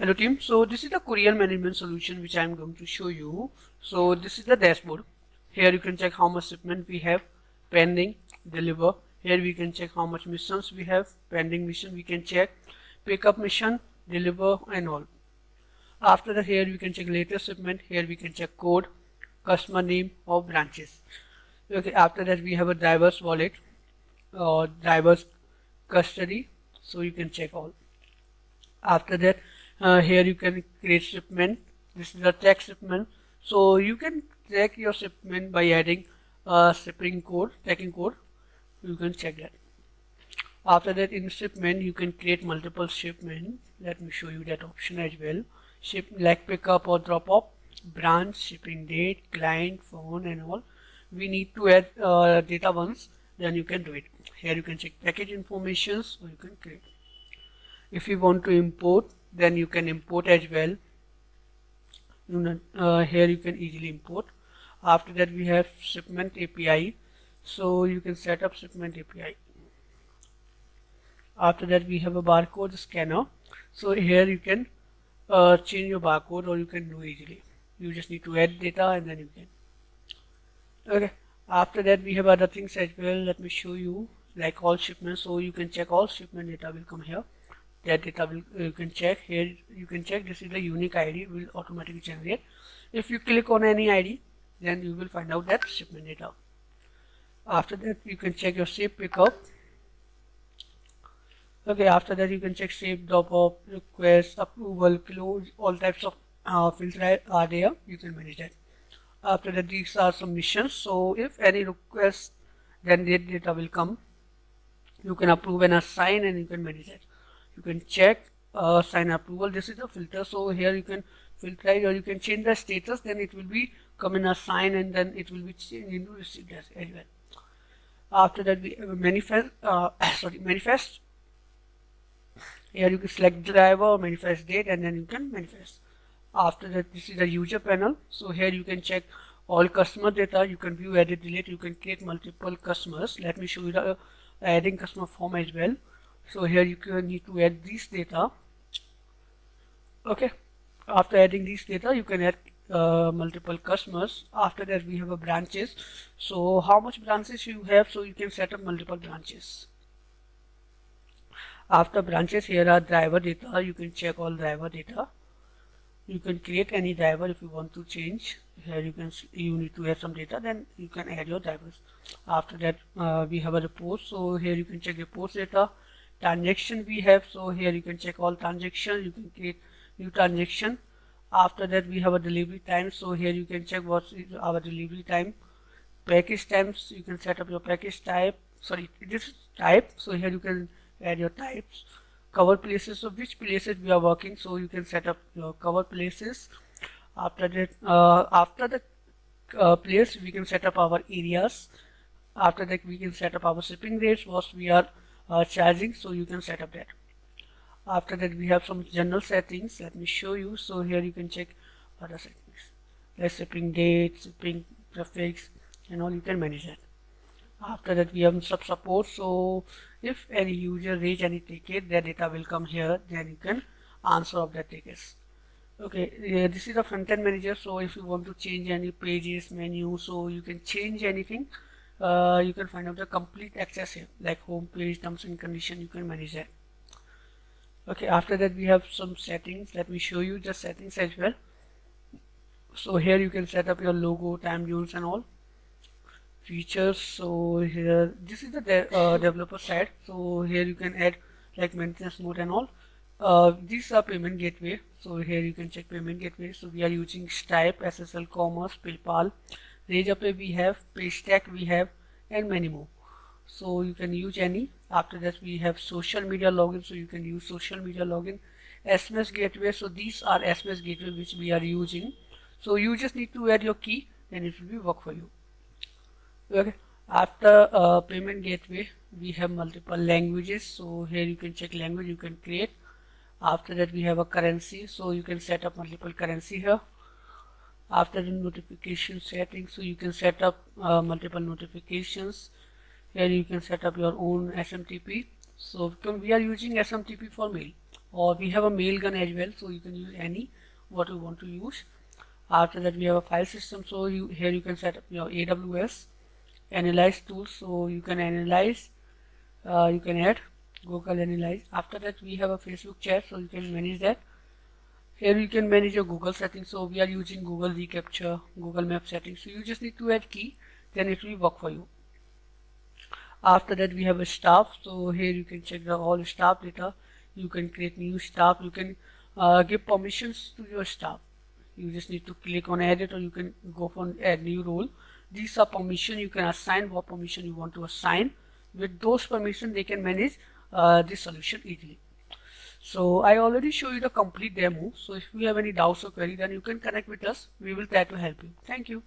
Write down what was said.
Hello team, so this is the courier management solution which I am going to show you. So this is the dashboard. Here you can check how much shipment we have pending, deliver. Here we can check how much missions we have pending mission. We can check pickup mission, deliver and all. After that, here we can check latest shipment. Here we can check code, customer name or branches. Okay, after that we have a driver's wallet or driver's custody, so you can check all. After that, here you can create shipment. This is the track shipment, so you can track your shipment by adding a shipping code, tracking code. You can check that. After that, in shipment you can create multiple shipment. Let me show you that option as well. Ship like pickup or drop off, branch, shipping date, client, phone and all. We need to add data once, then you can do it. Here you can check package informations, or you can create. If you want to import, then you can import as well. Here you can easily import. After that we have shipment API, so you can set up shipment API. After that we have a barcode scanner, so here you can change your barcode, or you can do easily. You just need to add data and then you can. Okay, after that we have other things as well. Let me show you, like all shipments, so you can check all shipment data will come here. That data will you can check here. You can check this is the unique ID will automatically generate. If you click on any ID, then you will find out that shipment data. After that you can check your save pickup. Okay, after that you can check save, drop off, request, approval, close, all types of filter are there. You can manage that. After that, these are some missions, so if any request, then that data will come. You can approve and assign, and you can manage it. You can check sign approval. This is the filter, so here you can filter it, or you can change the status, then it will be come in assign, and then it will be changed into received as well. After that we have a manifest manifest. Here you can select driver or manifest date, and then you can manifest. After that, this is the user panel, so here you can check all customer data. You can view, edit, delete. You can create multiple customers. Let me show you the adding customer form as well. So here you can need to add these data. Okay, after adding these data you can add multiple customers. After that we have a branches, so how much branches you have, so you can set up multiple branches. After branches, here are driver data. You can check all driver data. You can create any driver if you want to change. Here you need to add some data, then you can add your drivers. After that we have a report, so here you can check reports data. Transaction we have, so here you can check all transactions. You can create new transaction. After that we have a delivery time, so here you can check what is our delivery time. Package times, you can set up your package type, this is type, so here you can add your types. Cover places, so which places we are working, so you can set up your cover places. After that after the place, we can set up our areas. After that we can set up our shipping rates, what we are charging, so you can set up that. After that we have some general settings. Let me show you. So here you can check other settings like shipping date, shipping prefix and all. You can manage that. After that we have sub support, so if any user raise any ticket, their data will come here, then you can answer of that tickets. Okay, this is the front end manager, so if you want to change any pages, menu, so you can change anything. You can find out the complete access here, like home page, terms and condition. You can manage that. Okay, after that we have some settings. Let me show you the settings as well. So here you can set up your logo, time zones and all features. So here this is the developer side, so here you can add like maintenance mode and all. These are payment gateway, so here you can check payment gateway. So we are using Stripe, SSL Commerce, PayPal, Razorpay we have, Paystack we have, and many more, so you can use any. After that we have social media login, so you can use social media login. SMS gateway, so these are SMS gateway which we are using, so you just need to add your key, then it will be work for you. Okay, after payment gateway we have multiple languages, so here you can check language you can create. After that we have a currency, so you can set up multiple currency here. After the notification settings, so you can set up multiple notifications. Here you can set up your own SMTP. So we are using SMTP for mail, or we have a mail gun as well, so you can use any what you want to use. After that we have a file system, so here you can set up your AWS analyze tools, so you can analyze, you can add Google Analyze. After that we have a Facebook chat, so you can manage that. Here you can manage your Google settings, so we are using Google reCAPTCHA, Google Map settings, so you just need to add key, then it will work for you. After that we have a staff, so here you can check the all staff data, you can create new staff, you can give permissions to your staff. You just need to click on edit, or you can go for add new role. These are permission, you can assign what permission you want to assign. With those permissions they can manage this solution easily. So I already show you the complete demo, so if you have any doubts or query, then you can connect with us, we will try to help you. Thank you.